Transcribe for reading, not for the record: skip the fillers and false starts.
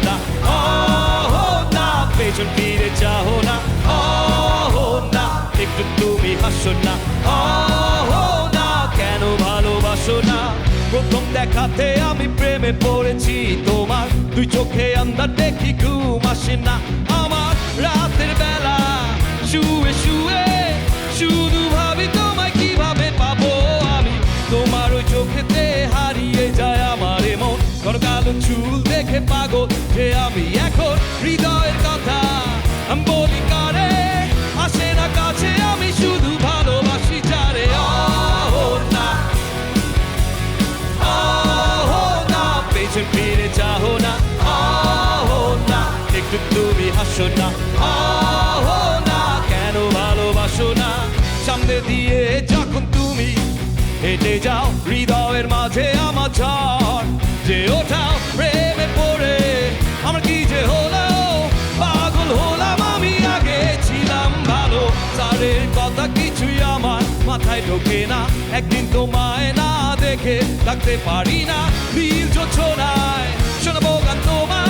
না, না পেছন ফিরে চাও না, না একটু তুমি হাসো না, না কেন ভালোবাসো না। প্রথম দেখাতে আমি প্রেমে পড়েছি তোমার, দুই চোখে আন্ধার দেখি ঘুম আসে না আমার। রাতের বেলা শুয়ে শুয়ে শুধু ভাবি তোমায় কিভাবে পাবো আমি। তোমার ওই চোখেতে হারিয়ে যায় আমার মন, ঘন কালো চুল দেখে পাগল যে আমি এখন। হৃদয়ের কথা আমি বলি কারে, আসে না কাছে আমি শুধু ভালোবাসি যারে। না, না পেছন ফিরে চাও না, না একটু তুমি হাসো না, না কেন ভালোবাসো না। সামনে দিয়ে যখন তুমি হেঁটে যাও, হৃদয়ের মাঝে আমার ঝড় যে ওঠাও। প্রেমে পড়ে আমার কি যে হলো, পাগল হলাম আমি, আগে ছিলাম ভালো। তারের কথা কিছুই আমার মাথায় ঢোকে না, একদিন তোমায় না দেখে থাকতে পারি না। নীল জোছনায় শোনাবো গান তোমায়,